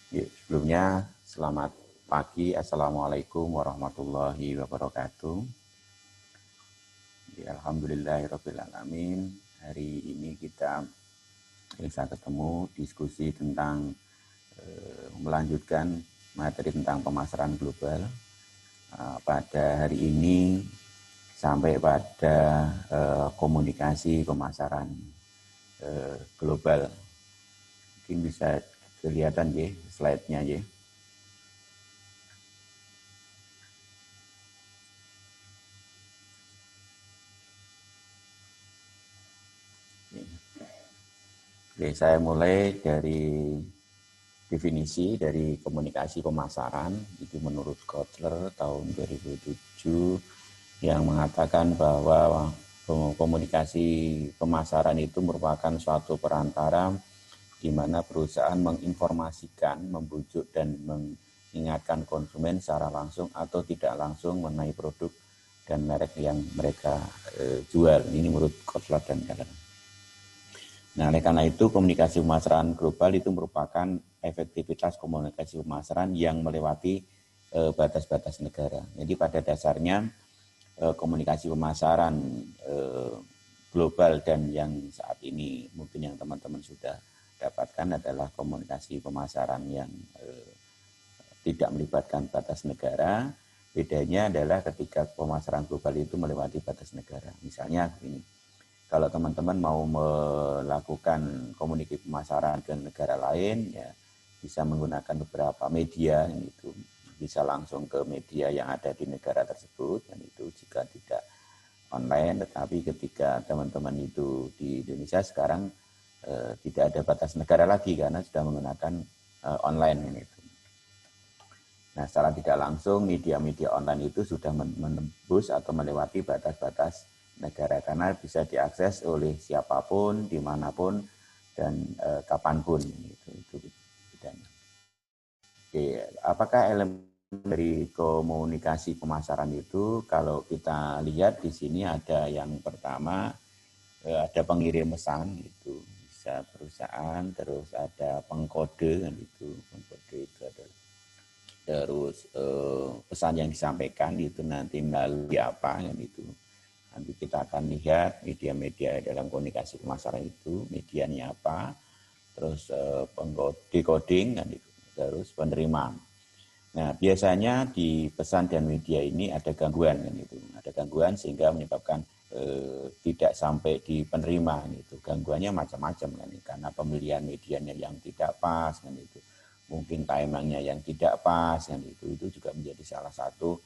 Ya, sebelumnya selamat pagi, Assalamualaikum warahmatullahi wabarakatuh. Ya, alhamdulillahirrabbilalamin. Hari ini kita bisa ketemu diskusi tentang melanjutkan materi tentang pemasaran global. Pada hari ini sampai pada komunikasi pemasaran global. Mungkin bisa kelihatan ya slide-nya ya. Oke, saya mulai dari definisi dari komunikasi pemasaran. Itu menurut Kotler tahun 2007 yang mengatakan bahwa komunikasi pemasaran itu merupakan suatu perantara di mana perusahaan menginformasikan, membujuk dan mengingatkan konsumen secara langsung atau tidak langsung mengenai produk dan merek yang mereka jual. Ini menurut Kotler dan Keller. Nah, oleh karena itu komunikasi pemasaran global itu merupakan efektivitas komunikasi pemasaran yang melewati batas-batas negara. Jadi pada dasarnya komunikasi pemasaran global dan yang saat ini mungkin yang teman-teman sudah dapatkan adalah komunikasi pemasaran yang tidak melibatkan batas negara. Bedanya adalah ketika pemasaran global itu melewati batas negara. Misalnya begini, kalau teman-teman mau melakukan komunikasi pemasaran ke negara lain, ya bisa menggunakan beberapa media, itu bisa langsung ke media yang ada di negara tersebut, dan itu jika tidak online. Tetapi ketika teman-teman itu di Indonesia sekarang tidak ada batas negara lagi karena sudah menggunakan online itu. Nah, secara tidak langsung media-media online itu sudah menembus atau melewati batas-batas negara karena bisa diakses oleh siapapun, dimanapun, dan kapanpun. Itu bedanya. Oke, apakah elemen dari komunikasi pemasaran itu? Kalau kita lihat di sini ada yang pertama, ada pengirim pesan, itu bisa perusahaan, terus ada pengkode, itu pengkode itu adalah terus pesan yang disampaikan itu nanti melalui apa kan itu nanti kita akan lihat media-media dalam komunikasi pemasaran itu medianya apa, terus decoding kan itu, terus penerimaan. Nah, biasanya di pesan dan media ini ada gangguan kan itu, ada gangguan sehingga menyebabkan tidak sampai di penerima itu. Gangguannya macam-macam kan, karena pemilihan medianya yang tidak pas kan itu, mungkin timingnya yang tidak pas kan itu juga menjadi salah satu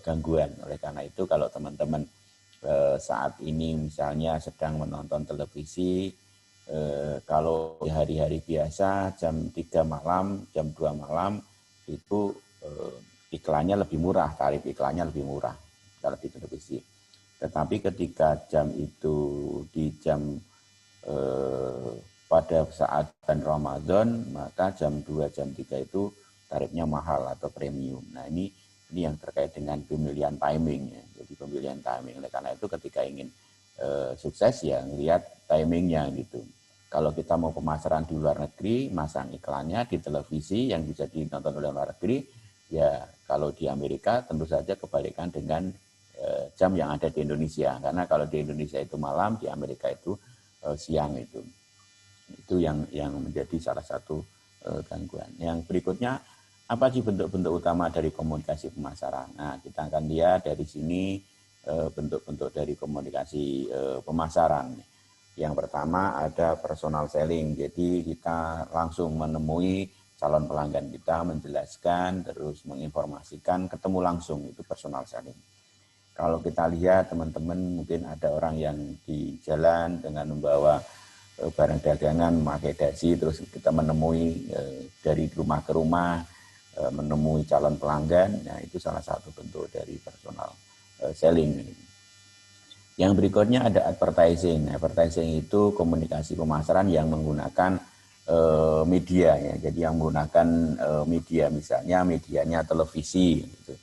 gangguan. Oleh karena itu kalau teman-teman saat ini misalnya sedang menonton televisi, kalau di hari-hari biasa jam 3 malam, jam 2 malam itu iklannya lebih murah, tarif iklannya lebih murah kalau di televisi. Tetapi ketika jam itu di jam pada saat bulan Ramadan, maka jam 2, jam 3 itu tarifnya mahal atau premium. Nah, ini yang terkait dengan pemilihan timing ya. Jadi pemilihan timing. Oleh karena itu ketika ingin sukses ya lihat timingnya gitu. Kalau kita mau pemasaran di luar negeri, masang iklannya di televisi yang bisa ditonton oleh luar negeri, ya kalau di Amerika tentu saja kebalikan dengan jam yang ada di Indonesia. Karena kalau di Indonesia itu malam, di Amerika itu siang itu. Itu yang menjadi salah satu gangguan. Yang berikutnya, apa sih bentuk-bentuk utama dari komunikasi pemasaran? Nah, kita akan lihat dari sini bentuk-bentuk dari komunikasi pemasaran. Yang pertama ada personal selling, jadi kita langsung menemui calon pelanggan kita, menjelaskan, terus menginformasikan, ketemu langsung, itu personal selling. Kalau kita lihat teman-teman mungkin ada orang yang di jalan dengan membawa barang dagangan, memakai dasi, terus kita menemui dari rumah ke rumah, menemui calon pelanggan, nah itu salah satu bentuk dari personal selling. Yang berikutnya ada advertising. Advertising itu komunikasi pemasaran yang menggunakan media ya. Jadi yang menggunakan media, misalnya medianya televisi, gitu.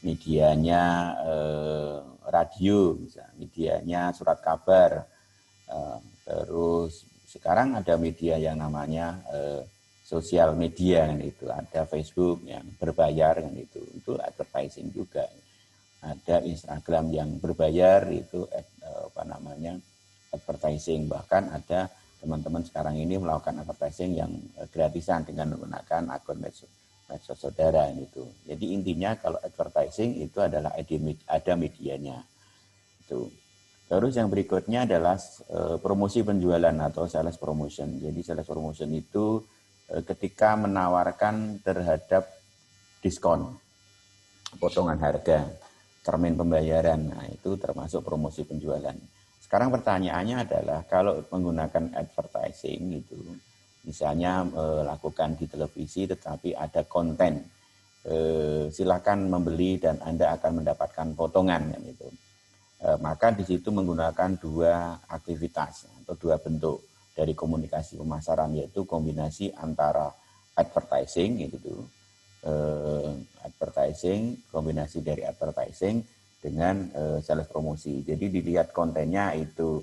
Medianya radio, misalnya medianya surat kabar. Terus sekarang ada media yang namanya sosial media kan itu, ada Facebook yang berbayar kan itu advertising juga. Ada Instagram yang berbayar itu apa namanya advertising, bahkan ada teman-teman sekarang ini melakukan advertising yang gratisan dengan menggunakan akun medsos saudara itu. Jadi intinya kalau advertising itu adalah ada medianya itu. Terus yang berikutnya adalah promosi penjualan atau sales promotion. Jadi sales promotion itu ketika menawarkan terhadap diskon, potongan harga, termin pembayaran. Nah, itu termasuk promosi penjualan. Sekarang pertanyaannya adalah kalau menggunakan advertising itu, misalnya lakukan di televisi tetapi ada konten, silakan membeli dan Anda akan mendapatkan potongan kan itu. Maka di situ menggunakan dua aktivitas atau dua bentuk dari komunikasi pemasaran, yaitu kombinasi antara advertising itu advertising, kombinasi dari advertising dengan sales promosi. Jadi dilihat kontennya itu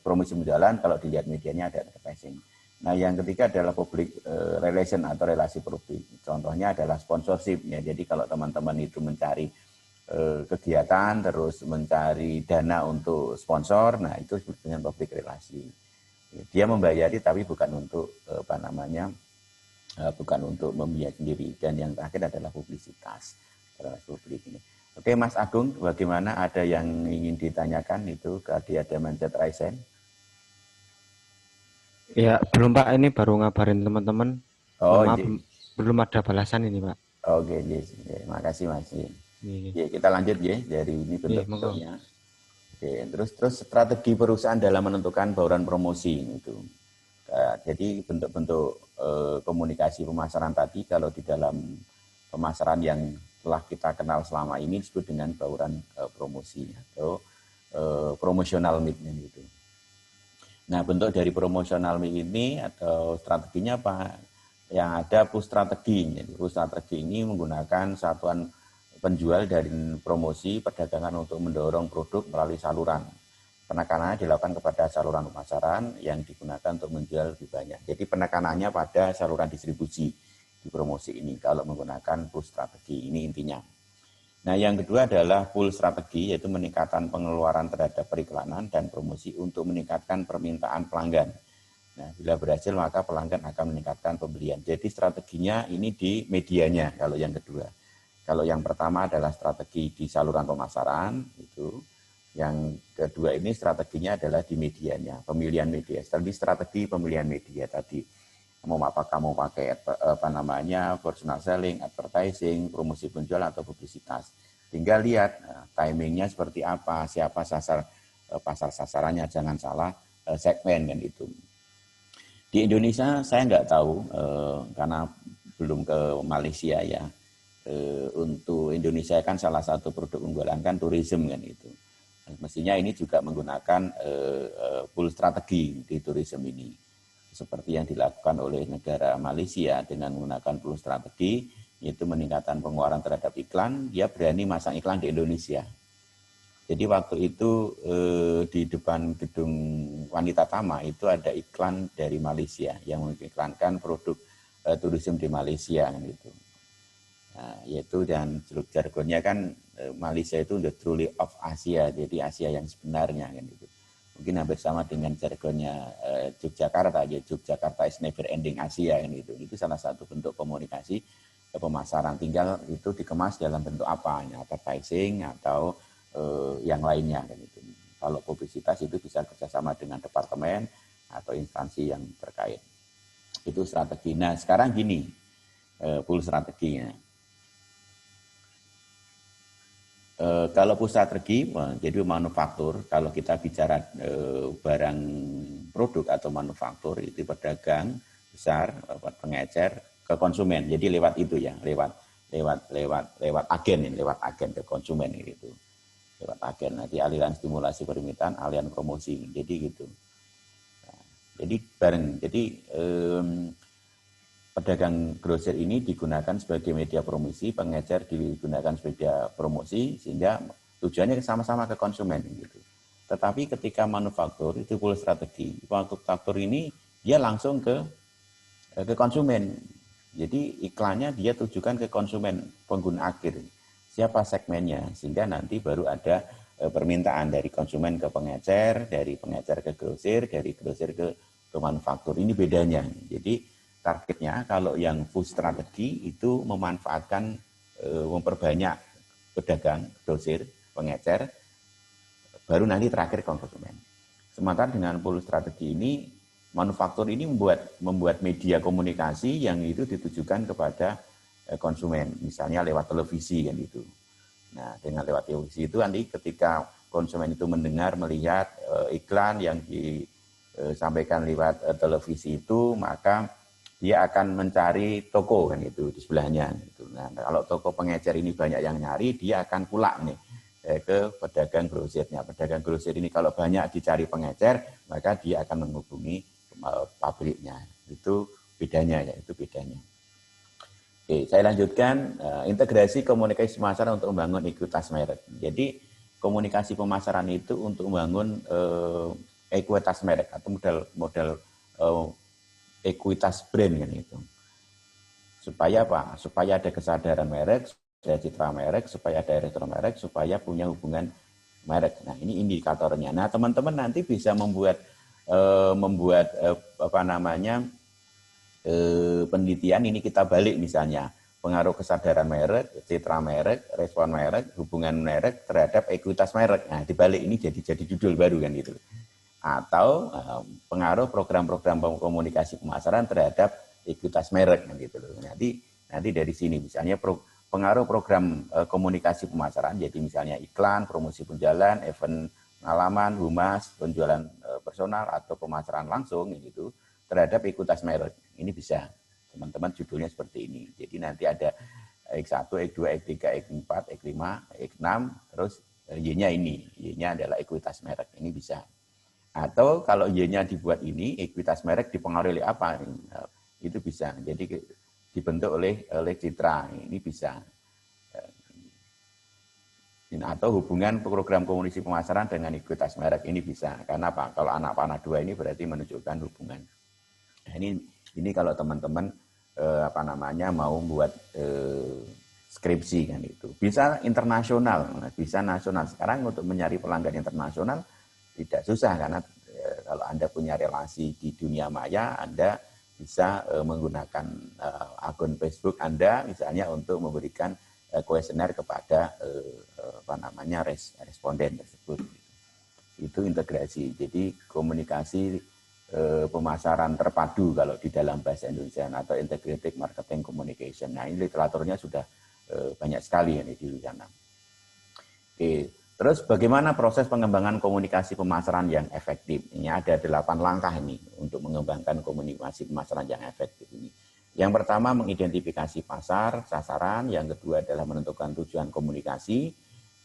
promosi berjalan, kalau dilihat medianya ada advertising. Nah, yang ketiga adalah public relation atau relasi publik. Contohnya adalah sponsorship ya. Jadi kalau teman-teman itu mencari kegiatan terus mencari dana untuk sponsor, nah itu disebut dengan public relasi. Dia membayari tapi bukan untuk bukan untuk membiayai sendiri. Dan yang terakhir adalah publisitas relasi publik ini. Oke, Mas Agung, bagaimana, ada yang ingin ditanyakan itu ke Adi Manjat Raisen? Ya, belum Pak, ini baru ngabarin teman-teman. Mohon Oh, maaf, belum ada balasan ini Pak. oke, yes. Makasih Mas. Iya, Ya, kita lanjut ya dari ini iya, monggo. bentuk-bentuknya. Oke, terus strategi perusahaan dalam menentukan bauran promosi itu. Jadi bentuk-bentuk komunikasi pemasaran tadi kalau di dalam pemasaran yang telah kita kenal selama ini disebut dengan bauran promosi atau promotional mix gitu. Nah, bentuk dari promotional mix ini atau strateginya apa? Yang ada push strategi. Jadi push strategi ini menggunakan satuan penjual dari promosi perdagangan untuk mendorong produk melalui saluran. Penekanannya dilakukan kepada saluran pemasaran yang digunakan untuk menjual lebih banyak. Jadi penekanannya pada saluran distribusi di promosi ini kalau menggunakan push strategi, ini intinya. Nah, yang kedua adalah pull strategi, yaitu meningkatkan pengeluaran terhadap periklanan dan promosi untuk meningkatkan permintaan pelanggan. Nah, bila berhasil maka pelanggan akan meningkatkan pembelian. Jadi strateginya ini di medianya kalau yang kedua. Kalau yang pertama adalah strategi di saluran pemasaran itu. Yang kedua ini strateginya adalah di medianya, pemilihan media. Strategi pemilihan media tadi. Kamu pakai personal selling, advertising, promosi penjualan atau publisitas. Tinggal lihat timingnya seperti apa, siapa pasar sasarannya, jangan salah segmen kan itu. Di Indonesia saya nggak tahu karena belum ke Malaysia ya. Untuk Indonesia kan salah satu produk unggulan kan tourism kan itu. Mestinya ini juga menggunakan pull strategi di tourism ini. Seperti yang dilakukan oleh negara Malaysia dengan menggunakan pull strategi, yaitu meningkatkan pengeluaran terhadap iklan, dia berani masang iklan di Indonesia. Jadi waktu itu di depan gedung Wanita Tama itu ada iklan dari Malaysia yang mengiklankan produk tourism di Malaysia gitu. Nah, yaitu dan jargonnya kan Malaysia itu the truly of Asia, jadi Asia yang sebenarnya kan itu. Mungkin hampir sama dengan jargonnya Yogyakarta, ya Yogyakarta is never ending Asia kan itu. Itu salah satu bentuk komunikasi pemasaran, tinggal itu dikemas dalam bentuk apa, ya, advertising atau yang lainnya kan itu. Kalau publisitas itu bisa kerjasama dengan departemen atau instansi yang terkait. Itu strategi. Nah, sekarang gini, full strateginya. Kalau pusat strategi, jadi manufaktur, kalau kita bicara barang produk atau manufaktur itu pedagang besar, pengecer ke konsumen. Jadi lewat itu ya, lewat agen ini, lewat agen ke konsumen gitu. Lewat agen. Nanti aliran stimulasi permintaan, aliran promosi. Jadi gitu. Nah, jadi bareng. Jadi pedagang grosir ini digunakan sebagai media promosi, pengecer digunakan sebagai promosi, sehingga tujuannya sama-sama ke konsumen gitu. Tetapi ketika manufaktur itu full strategi. Manufaktur ini dia langsung ke konsumen. Jadi iklannya dia tujukan ke konsumen pengguna akhir. Siapa segmennya, sehingga nanti baru ada permintaan dari konsumen ke pengecer, dari pengecer ke grosir, dari grosir ke manufaktur. Ini bedanya. Jadi targetnya kalau yang full strategi itu memanfaatkan memperbanyak pedagang, grosir, pengecer, baru nanti terakhir ke konsumen. Sementara dengan full strategi ini, manufaktur ini membuat media komunikasi yang itu ditujukan kepada konsumen, misalnya lewat televisi kan itu. Nah, dengan lewat televisi itu nanti ketika konsumen itu mendengar, melihat iklan yang disampaikan lewat televisi itu, maka dia akan mencari toko kan itu di sebelahnya. Gitu. Nah, kalau toko pengecer ini banyak yang nyari, dia akan pulang nih ke pedagang grosirnya. Pedagang grosir ini kalau banyak dicari pengecer, maka dia akan menghubungi pabriknya. Itu bedanya ya, itu bedanya. Oke, saya lanjutkan integrasi komunikasi pemasaran untuk membangun ekuitas merek. Jadi komunikasi pemasaran itu untuk membangun ekuitas merek atau modal ekuitas brand kan itu. Supaya apa? Supaya ada kesadaran merek, ada citra merek, supaya ada retro merek, supaya punya hubungan merek. Nah, ini indikatornya. Nah, teman-teman nanti bisa membuat apa namanya penelitian ini kita balik misalnya pengaruh kesadaran merek, citra merek, respon merek, hubungan merek terhadap ekuitas merek. Nah, dibalik ini jadi judul baru kan gitu. Atau pengaruh program-program komunikasi pemasaran terhadap ekuitas merek kan gitu loh. Nanti dari sini misalnya pengaruh program komunikasi pemasaran, jadi misalnya iklan, promosi penjualan, event pengalaman, humas, penjualan personal atau pemasaran langsung gitu terhadap ekuitas merek. Ini bisa teman-teman judulnya seperti ini. Jadi nanti ada X1, X2, X3, X4, X5, X6, terus Y-nya ini. Y-nya adalah ekuitas merek. Ini bisa. Atau kalau Y-nya dibuat ini, ekuitas merek dipengaruhi oleh apa? Itu bisa. Jadi dibentuk oleh citra. Ini bisa. Atau hubungan program komunikasi pemasaran dengan ekuitas merek. Ini bisa. Karena apa? Kalau anak panah 2 ini berarti menunjukkan hubungan. Nah, ini kalau teman-teman apa namanya mau buat skripsi kan itu. Bisa internasional, bisa nasional. Sekarang untuk mencari pelanggan internasional tidak susah karena kalau Anda punya relasi di dunia maya, Anda bisa menggunakan akun Facebook Anda misalnya untuk memberikan kuesioner kepada apa namanya responden tersebut. Itu integrasi. Jadi komunikasi pemasaran terpadu kalau di dalam bahasa Indonesia atau integrated marketing communication. Nah, ini literaturnya sudah banyak sekali ya di sana. Oke, terus bagaimana proses pengembangan komunikasi pemasaran yang efektif? Ini ada 8 langkah ini untuk mengembangkan komunikasi pemasaran yang efektif ini. Yang pertama mengidentifikasi pasar, sasaran, yang kedua adalah menentukan tujuan komunikasi,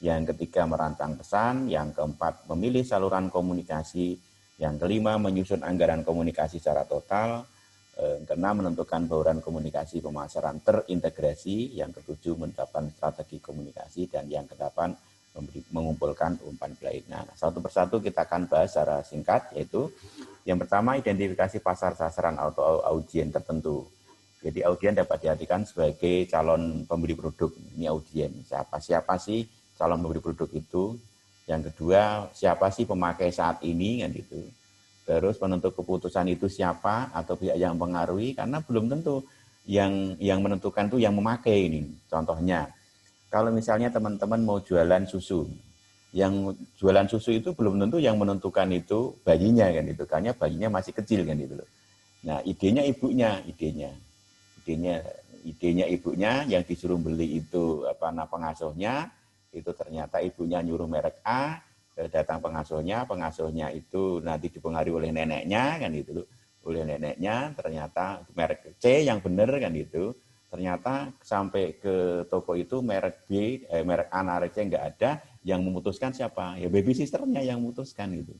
yang ketiga merancang pesan, yang keempat memilih saluran komunikasi, yang kelima menyusun anggaran komunikasi secara total, yang keenam menentukan bauran komunikasi pemasaran terintegrasi, yang ketujuh menetapkan strategi komunikasi, dan yang kedelapan mengumpulkan umpan belajar. Nah, satu persatu kita akan bahas secara singkat, yaitu yang pertama identifikasi pasar sasaran atau audien tertentu. Jadi audien dapat diartikan sebagai calon pembeli produk. Ini audien. Siapa sih calon pembeli produk itu? Yang kedua, siapa sih pemakai saat ini kan gitu. Terus penentu keputusan itu siapa atau pihak yang mempengaruhi, karena belum tentu yang menentukan itu yang memakai ini. Contohnya, kalau misalnya teman-teman mau jualan susu, yang jualan susu itu belum tentu yang menentukan itu bayinya kan itu, karena bayinya masih kecil kan itu loh. Nah, idenya ibunya yang disuruh beli itu pengasuhnya, itu ternyata ibunya nyuruh merek A, datang pengasuhnya itu nanti dipengaruhi oleh neneknya kan itu, oleh neneknya ternyata merek C yang benar kan itu, ternyata sampai ke toko itu merek B, merek A, merek C nggak ada, yang memutuskan siapa? Ya baby sisternya yang memutuskan itu,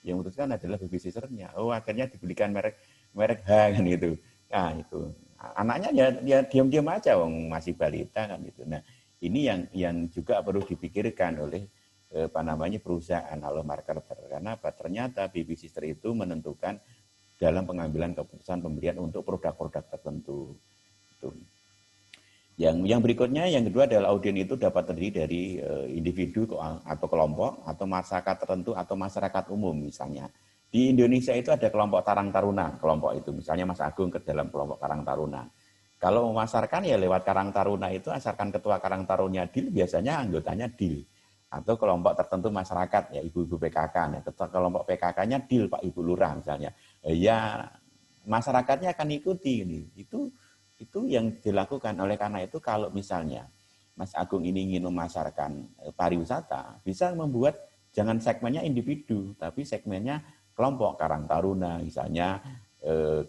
yang memutuskan adalah baby sisternya. Oh, akhirnya dibelikan merek H kan itu. Nah itu anaknya ya diam-diam aja, wong masih balita kan itu. Nah ini yang juga perlu dipikirkan oleh perusahaan atau marketer, karena apa? Ternyata baby sister itu menentukan dalam pengambilan keputusan pembelian untuk produk-produk tertentu. Itu. Yang berikutnya, yang kedua adalah audien itu dapat terdiri dari individu atau kelompok atau masyarakat tertentu atau masyarakat umum misalnya. Di Indonesia itu ada kelompok Karang Taruna, kelompok itu misalnya Mas Agung ke dalam kelompok Karang Taruna. Kalau memasarkan ya lewat Karang Taruna itu, asalkan ketua Karang Taruna DIL, biasanya anggotanya DIL. Atau kelompok tertentu masyarakat, ya ibu-ibu PKK. Nah, ketua kelompok PKK-nya DIL, Pak Ibu Lurah misalnya. Ya masyarakatnya akan ikuti ini. Itu yang dilakukan. Oleh karena itu kalau misalnya Mas Agung ini ingin memasarkan pariwisata, bisa membuat jangan segmennya individu, tapi segmennya kelompok Karang Taruna, misalnya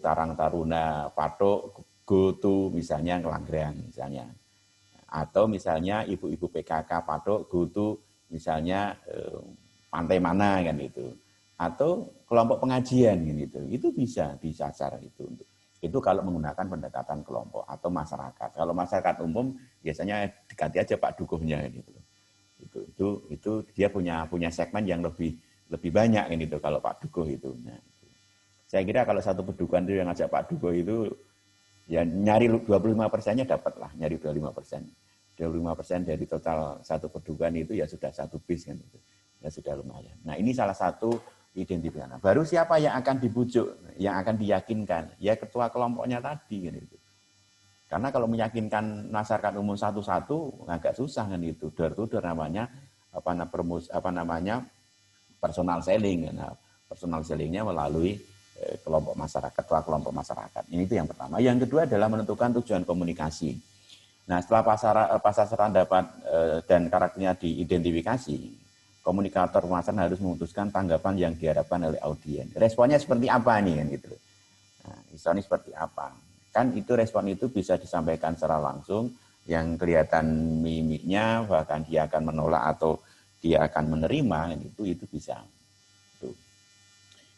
Karang Taruna Patok, GoTo, misalnya Ngelanggrang, misalnya. Atau misalnya ibu-ibu PKK Patok, GoTo, misalnya pantai mana kan itu. Atau kelompok pengajian gitu. Itu bisa disasar itu kalau menggunakan pendekatan kelompok atau masyarakat. Kalau masyarakat umum biasanya dekati aja Pak Dukuhnya gitu. Itu dia punya segmen yang lebih banyak gitu kalau Pak Dukuh itu. Nah, saya kira kalau satu pedukuhan itu yang ngajak Pak Dukuh itu ya nyari 25%-nya dapat lah, nyari 25%. 25% dari total satu pedukuhan itu ya sudah satu bis kan itu. Ya sudah lumayan. Nah, ini salah satu identifikasi. Baru siapa yang akan dibujuk, yang akan diyakinkan? Ya ketua kelompoknya tadi kan itu. Karena kalau meyakinkan masyarakat umum satu-satu agak susah kan itu. Door-to-door namanya personal selling. Nah, personal sellingnya melalui kelompok masyarakat, ketua kelompok masyarakat. Ini itu yang pertama. Yang kedua adalah menentukan tujuan komunikasi. Nah, setelah pasaran dapat dan karakternya diidentifikasi, komunikator pemasaran harus memutuskan tanggapan yang diharapkan oleh audien. Responnya seperti apa nih kan gitu. Nah, responnya seperti apa? Kan itu respon itu bisa disampaikan secara langsung, yang kelihatan mimiknya, bahkan dia akan menolak atau dia akan menerima, itu bisa.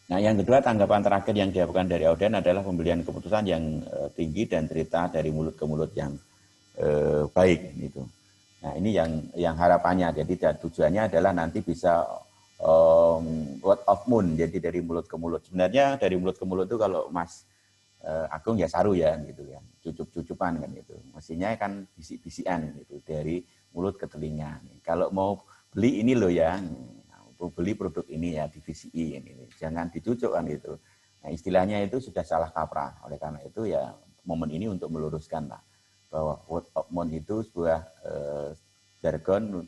Nah, yang kedua, tanggapan terakhir yang diharapkan dari audien adalah pembelian keputusan yang tinggi dan cerita dari mulut ke mulut yang baik gitu. Nah, ini yang harapannya. Jadi tujuannya adalah nanti bisa word of mouth, jadi dari mulut ke mulut. Sebenarnya dari mulut ke mulut itu kalau Mas Agung ya saru ya gitu ya, cucup-cucupan kan gitu. Mestinya kan bisik-bisikan gitu dari mulut ke telinga. Kalau mau beli ini loh ya, beli produk ini ya divisi ini, jangan dicucuk kan gitu. Nah, istilahnya itu sudah salah kaprah. Oleh karena itu ya momen ini untuk meluruskan lah bahwa word of mouth itu sebuah jargon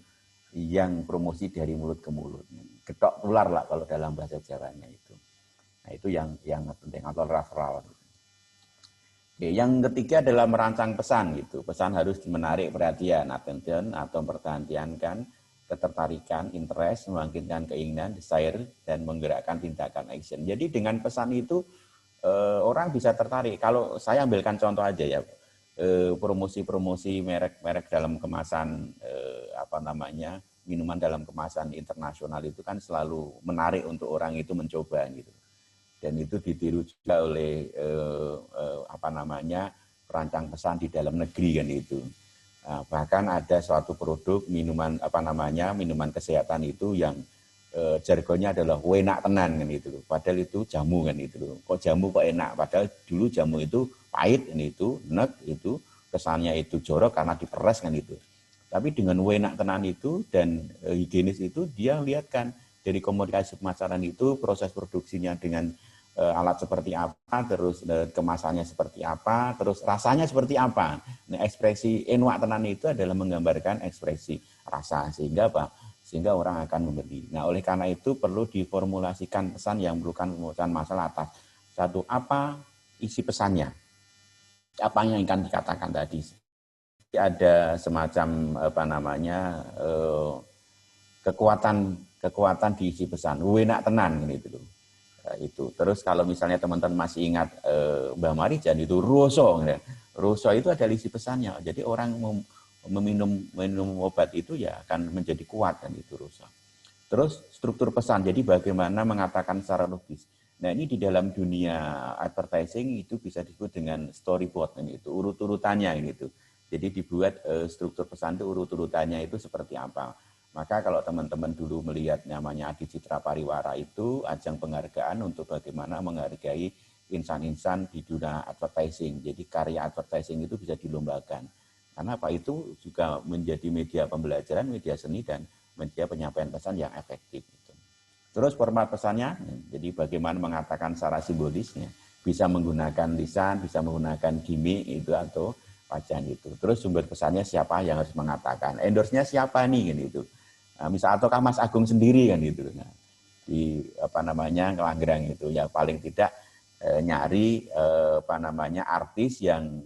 yang promosi dari mulut ke mulut. Getok tular lah kalau dalam bahasa Jawanya itu. Nah, itu yang penting, atau referral. Oke, yang ketiga adalah merancang pesan gitu. Pesan harus menarik perhatian, attention atau mempertahankan ketertarikan, interest, membangkitkan keinginan, desire, dan menggerakkan tindakan action. Jadi dengan pesan itu orang bisa tertarik. Kalau saya ambilkan contoh aja ya, promosi-promosi merek-merek dalam kemasan minuman dalam kemasan internasional itu kan selalu menarik untuk orang itu mencoba gitu. Dan itu ditiru juga oleh perancang pesan di dalam negeri kan itu. Nah, bahkan ada suatu produk minuman minuman kesehatan itu yang jargonnya adalah enak tenan kan itu. Padahal itu jamu kan itu. Kok jamu kok enak? Padahal dulu jamu itu pahit kan itu, enak itu, kesannya itu jorok karena diperes kan itu. Tapi dengan enak tenan itu dan higienis itu, dia lihatkan dari komunikasi pemasaran itu proses produksinya dengan alat seperti apa, terus kemasannya seperti apa, terus rasanya seperti apa. Nah, ekspresi enak tenan itu adalah menggambarkan ekspresi rasa, sehingga orang akan membeli. Nah, oleh karena itu perlu diformulasikan pesan yang memerlukan pemecahan masalah atas satu, apa isi pesannya, apa yang akan dikatakan tadi. Ada semacam kekuatan di isi pesan, enak tenan gitu loh. Itu. Terus kalau misalnya teman-teman masih ingat Mbah Marijan itu Roso, ya. Roso itu ada isi pesannya. Jadi orang minum obat itu ya akan menjadi kuat kan itu Roso. Terus struktur pesan. Jadi bagaimana mengatakan secara logis. Nah, ini di dalam dunia advertising itu bisa disebut dengan storyboard kan itu, urut-urutannya gitu. Jadi dibuat struktur pesan itu urut-urutannya itu seperti apa. Maka kalau teman-teman dulu melihat namanya Adi Citra Pariwara itu ajang penghargaan untuk bagaimana menghargai insan-insan di dunia advertising. Jadi karya advertising itu bisa dilombakan. Karena apa? Itu juga menjadi media pembelajaran, media seni, dan media penyampaian pesan yang efektif. Terus format pesannya, jadi bagaimana mengatakan secara simbolisnya, bisa menggunakan lisan, bisa menggunakan gimmick itu atau wajah itu. Terus sumber pesannya siapa yang harus mengatakan, endorse-nya siapa nih kan itu. Nah, misal ataukah Mas Agung sendiri kan itu. Nah, di Ngelanggerang itu ya paling tidak nyari artis yang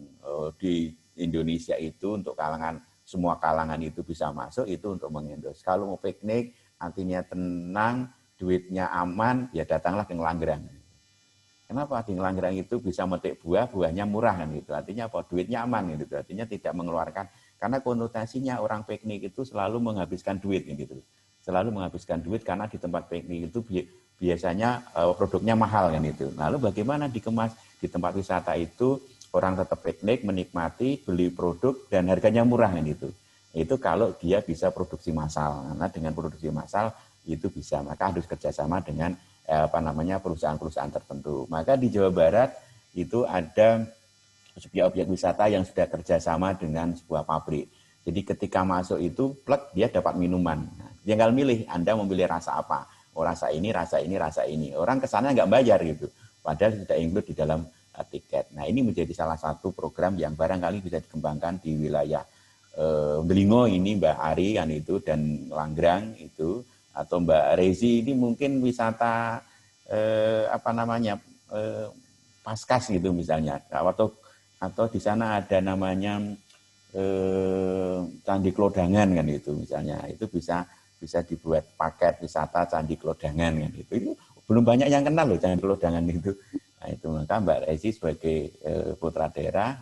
di Indonesia itu untuk kalangan semua kalangan itu bisa masuk itu untuk mengendorse. Kalau mau piknik, artinya tenang, duitnya aman, ya datanglah ke Ngelanggerang. Kenapa? Di Ngelanggerang itu bisa metik buah, buahnya murah kan gitu. Artinya apa? Duitnya aman gitu. Artinya tidak mengeluarkan, karena konotasinya orang piknik itu selalu menghabiskan duit gitu. Selalu menghabiskan duit karena di tempat piknik itu biasanya produknya mahal kan itu. Lalu bagaimana dikemas di tempat wisata itu orang tetap piknik, menikmati, beli produk dan harganya murah kan itu. Itu kalau dia bisa produksi massal. Karena dengan produksi massal itu bisa, maka harus kerjasama dengan perusahaan-perusahaan tertentu. Maka di Jawa Barat itu ada sebuah objek wisata yang sudah kerjasama dengan sebuah pabrik. Jadi ketika masuk itu plek dia dapat minuman. Nah, tinggal milih, Anda memilih rasa apa? Oh, rasa ini, rasa ini, rasa ini. Orang kesana nggak bayar gitu. Padahal sudah include di dalam tiket. Nah, ini menjadi salah satu program yang barangkali bisa dikembangkan di wilayah Belingo ini Mbak Ari kan itu, dan Langgrang itu, atau Mbak Rezi ini mungkin wisata Paskas gitu misalnya, atau di sana ada namanya Candi Klodangan kan itu misalnya, itu bisa dibuat paket wisata Candi Klodangan kan itu belum banyak yang kenal loh Candi Klodangan itu. Nah itu maka Mbak Rezi sebagai putra daerah,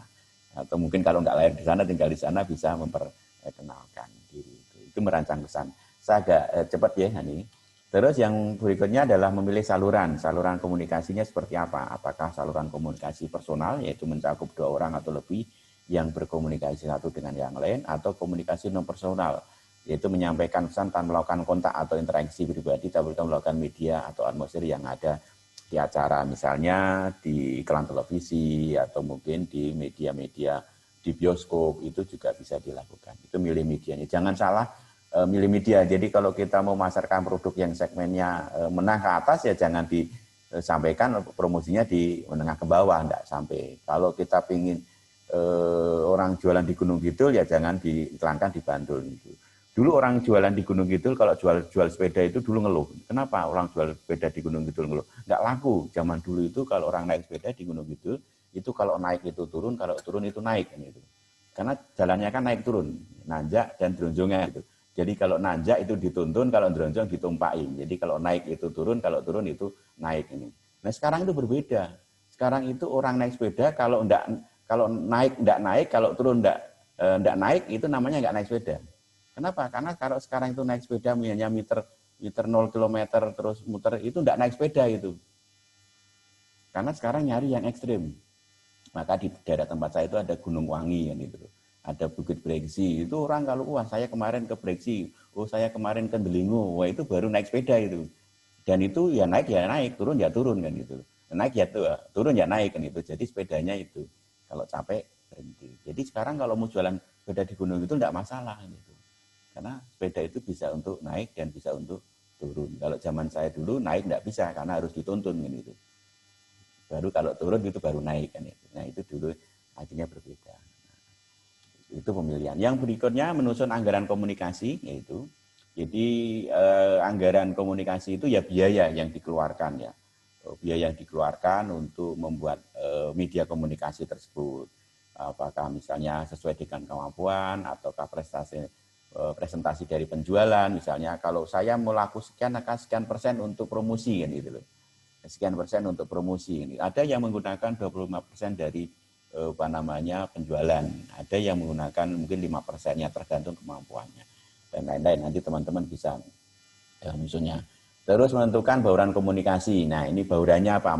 atau mungkin kalau nggak lahir di sana tinggal di sana, bisa memperkenalkan diri itu merancang pesan. Saya agak cepat ya ini. Terus yang berikutnya adalah memilih saluran komunikasinya seperti apa. Apakah saluran komunikasi personal, yaitu mencakup 2 orang atau lebih yang berkomunikasi satu dengan yang lain, atau komunikasi non personal, yaitu menyampaikan pesan tanpa melakukan kontak atau interaksi pribadi, tapi melakukan media atau atmosfer yang ada di acara, misalnya di iklan televisi atau mungkin di media-media di bioskop, itu juga bisa dilakukan. Itu milih medianya. Jangan salah milih media. Jadi kalau kita mau memasarkan produk yang segmennya menengah ke atas, ya jangan disampaikan promosinya di menengah ke bawah, enggak sampai. Kalau kita ingin orang jualan di Gunung Kidul, ya jangan diiklankan di Bantul gitu. Dulu orang jualan di Gunung Kidul, kalau jual sepeda itu dulu ngeluh. Kenapa orang jual sepeda di Gunung Kidul ngeluh? Nggak laku. Zaman dulu itu kalau orang naik sepeda di Gunung Kidul, itu kalau naik itu turun, kalau turun itu naik. Gitu. Karena jalannya kan naik turun, nanjak dan dronjongnya itu. Jadi kalau nanjak itu dituntun, kalau dronjong ditumpain. Jadi kalau naik itu turun, kalau turun itu naik ini. Nah sekarang itu berbeda. Sekarang itu orang naik sepeda, kalau naik enggak naik, kalau turun enggak naik, itu namanya enggak naik sepeda. Kenapa? Karena kalau sekarang itu naik sepeda hanya meter 0 km terus muter, itu enggak naik sepeda itu. Karena sekarang nyari yang ekstrim. Maka di daerah tempat saya itu ada Gunung Wangi kan itu. Ada Bukit Breksi. Itu orang kalau wah saya kemarin ke Breksi, oh saya kemarin ke Delingo, wah itu baru naik sepeda itu. Dan itu ya naik, turun ya turun kan gitu. Naik ya turun ya naik kan itu. Jadi sepedanya itu kalau capek berhenti. Jadi sekarang kalau mau jualan sepeda di gunung itu enggak masalah gitu. Karena sepeda itu bisa untuk naik dan bisa untuk turun. Kalau zaman saya dulu naik enggak bisa karena harus dituntun kan itu. Baru kalau turun itu baru naik kan itu. Nah itu dulu akhirnya berbeda. Itu pemilihan. Yang berikutnya menyusun anggaran komunikasi, yaitu jadi anggaran komunikasi itu ya biaya yang dikeluarkan ya. Biaya yang dikeluarkan untuk membuat media komunikasi tersebut. Apakah misalnya sesuai dengan kemampuan ataukah presentasi dari penjualan, misalnya kalau saya mau laku sekian akan sekian persen untuk promosi kan gitu loh. Sekian persen untuk promosi ini. Ada yang menggunakan 25% dari penjualan. Ada yang menggunakan mungkin 5%-nya tergantung kemampuannya dan lain-lain. Nanti teman-teman bisa misalnya. Terus menentukan bauran komunikasi. Nah, ini baurannya apa?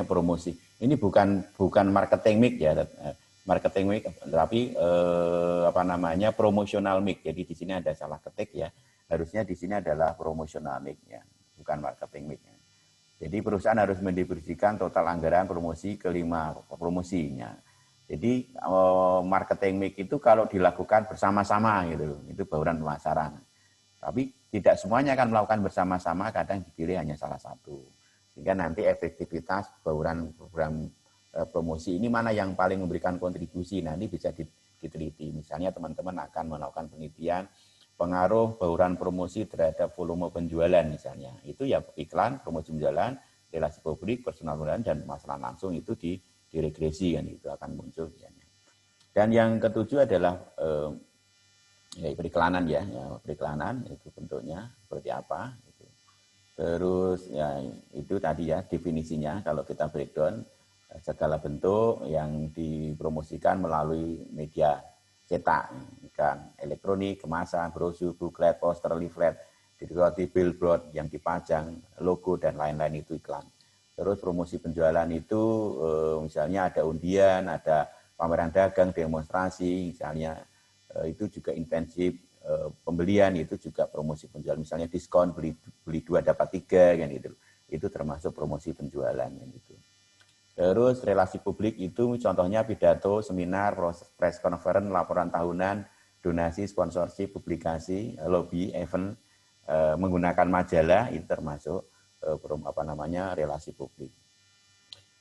Promosi. Ini bukan marketing mix ya, marketing mix, tapi promotional mix. Jadi di sini ada salah ketik ya. Harusnya di sini adalah promotional mix ya, bukan marketing mix. Jadi perusahaan harus mendistribusikan total anggaran promosi ke 5 promosinya. Jadi marketing mix itu kalau dilakukan bersama-sama gitu, itu bauran pemasaran. Tapi tidak semuanya akan melakukan bersama-sama, kadang dipilih hanya salah satu. Sehingga nanti efektivitas bauran program promosi ini mana yang paling memberikan kontribusi, nanti bisa diteliti. Misalnya teman-teman akan melakukan penelitian pengaruh bauran promosi terhadap volume penjualan misalnya. Itu ya iklan, promosi penjualan, relasi publik, personal brand, dan pemasaran langsung itu diregresi kan, itu akan muncul. Dan yang ketujuh adalah ya, periklanan ya, periklanan itu bentuknya seperti apa. Gitu. Terus ya itu tadi ya definisinya kalau kita breakdown segala bentuk yang dipromosikan melalui media cetak, kan elektronik, kemasan, brosur, booklet, poster, leaflet, diikuti billboard yang dipajang, logo dan lain-lain itu iklan. Terus promosi penjualan itu misalnya ada undian, ada pameran dagang, demonstrasi, misalnya itu juga intensif pembelian, itu juga promosi penjualan, misalnya diskon beli 2 dapat 3 kan gitu. Itu termasuk promosi penjualan kan gitu. Terus relasi publik itu contohnya pidato, seminar, press conference, laporan tahunan, donasi, sponsorship, publikasi, lobby, event, menggunakan majalah itu termasuk relasi publik.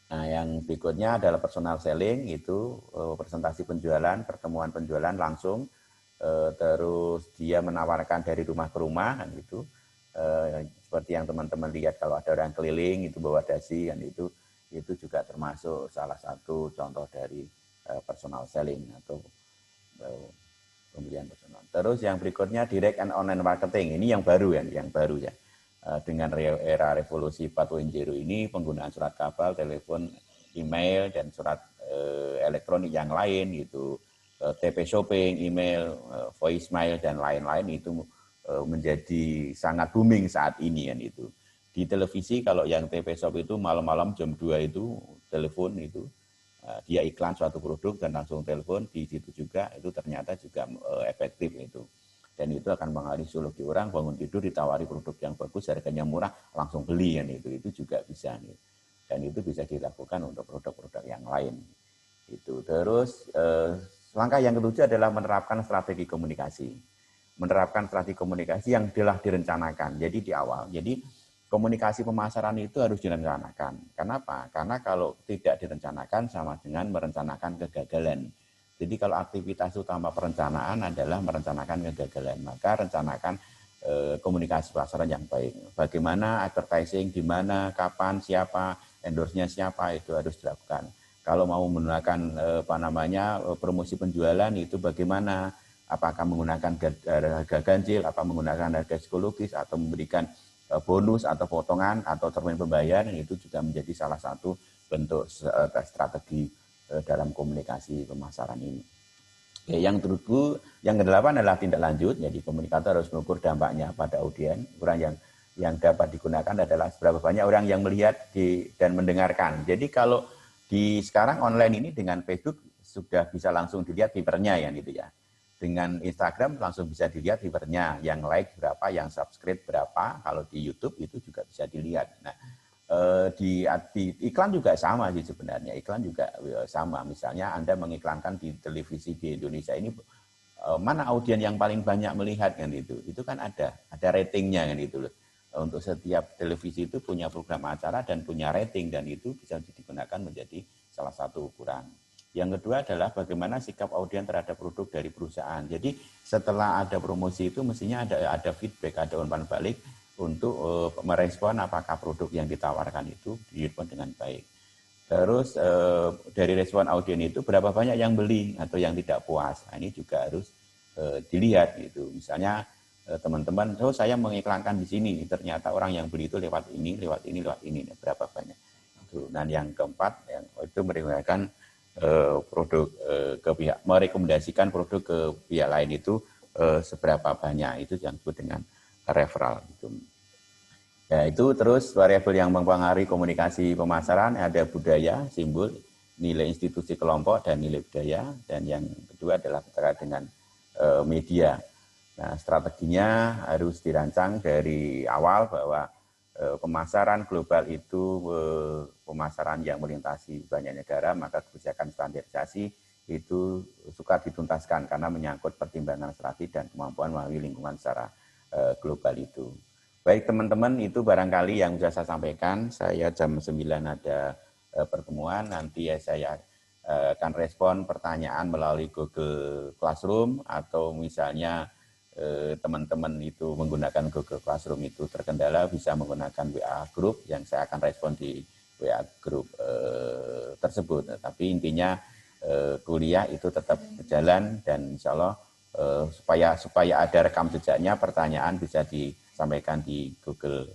Nah, yang berikutnya adalah personal selling, itu presentasi penjualan, pertemuan penjualan langsung, terus dia menawarkan dari rumah ke rumah kan gitu. Seperti yang teman-teman lihat kalau ada orang keliling itu bawa dasi kan itu juga termasuk salah satu contoh dari personal selling atau pembelian personal. Terus yang berikutnya direct and online marketing, ini yang baru ya, dengan era revolusi 4.0 ini penggunaan surat kabar, telepon, email dan surat elektronik yang lain gitu, TP shopping, email, voicemail dan lain-lain itu menjadi sangat booming saat ini kan itu. Di televisi kalau yang TP Shop itu malam-malam jam 2 itu telepon itu dia iklan suatu produk dan langsung telepon di situ juga, itu ternyata juga efektif itu. Dan itu akan mengalih psikologi orang, bangun tidur ditawari produk yang bagus, harganya murah, langsung beli kan itu juga bisa nih. Dan itu bisa dilakukan untuk produk-produk yang lain. Itu. Terus langkah yang ketujuh adalah menerapkan strategi komunikasi. Menerapkan strategi komunikasi yang telah direncanakan. Jadi di awal. Jadi komunikasi pemasaran itu harus direncanakan. Kenapa? Karena kalau tidak direncanakan sama dengan merencanakan kegagalan. Jadi kalau aktivitas utama perencanaan adalah merencanakan kegagalan, maka rencanakan komunikasi pemasaran yang baik. Bagaimana advertising, di mana, kapan, siapa, endorse-nya siapa, itu harus dilakukan. Kalau mau menggunakan promosi penjualan itu bagaimana? Apakah menggunakan harga ganjil, apa menggunakan harga psikologis, atau memberikan bonus atau potongan atau termin pembayaran, itu juga menjadi salah satu bentuk strategi dalam komunikasi pemasaran ini. Oke, yang kedelapan adalah tindak lanjut. Jadi komunikator harus mengukur dampaknya pada audiens. Ukuran yang dapat digunakan adalah seberapa banyak orang yang melihat dan mendengarkan. Jadi kalau di sekarang online ini dengan Facebook sudah bisa langsung dilihat viewernya ya gitu ya. Dengan Instagram langsung bisa dilihat viewernya, yang like berapa, yang subscribe berapa. Kalau di YouTube itu juga bisa dilihat. Nah, di iklan juga sama sih sebenarnya. Iklan juga sama. Misalnya Anda mengiklankan di televisi di Indonesia ini, mana audiens yang paling banyak melihat kan itu kan ada ratingnya kan itu loh. Untuk setiap televisi itu punya program acara dan punya rating, dan itu bisa digunakan menjadi salah satu ukuran. Yang kedua adalah bagaimana sikap audiens terhadap produk dari perusahaan. Jadi setelah ada promosi itu mestinya ada feedback, ada umpan balik untuk merespon apakah produk yang ditawarkan itu direspon dengan baik. Terus dari respon audiens itu berapa banyak yang beli atau yang tidak puas. Nah, ini juga harus dilihat gitu. Misalnya teman-teman, saya mengiklankan di sini, ternyata orang yang beli itu lewat ini, berapa banyak. Dan yang keempat, itu meriwayatkan produk ke pihak, merekomendasikan produk ke pihak lain itu seberapa banyak, itu yang disebut dengan referral gitu. Ya, itu terus variabel yang mempengaruhi komunikasi pemasaran ada budaya, simbol, nilai institusi kelompok dan nilai budaya, dan yang kedua adalah terkait dengan media. Nah, strateginya harus dirancang dari awal bahwa pemasaran global itu pemasaran yang melintasi banyak negara, maka kebijakan standarisasi itu sukar dituntaskan karena menyangkut pertimbangan strategis dan kemampuan melalui lingkungan secara global itu. Baik teman-teman, itu barangkali yang sudah saya sampaikan. Saya jam 9 ada pertemuan, nanti ya saya akan respon pertanyaan melalui Google Classroom atau misalnya teman-teman itu menggunakan Google Classroom itu terkendala bisa menggunakan WA Group yang saya akan respon di WA Group tersebut. Tapi intinya kuliah itu tetap berjalan dan insya Allah supaya ada rekam jejaknya pertanyaan bisa disampaikan di Google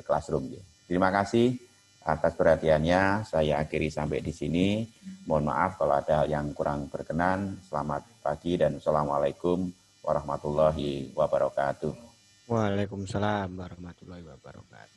Classroom. Terima kasih atas perhatiannya. Saya akhiri sampai di sini. Mohon maaf kalau ada yang kurang berkenan. Selamat pagi dan Assalamualaikum warahmatullahi wabarakatuh. Waalaikumsalam warahmatullahi wabarakatuh.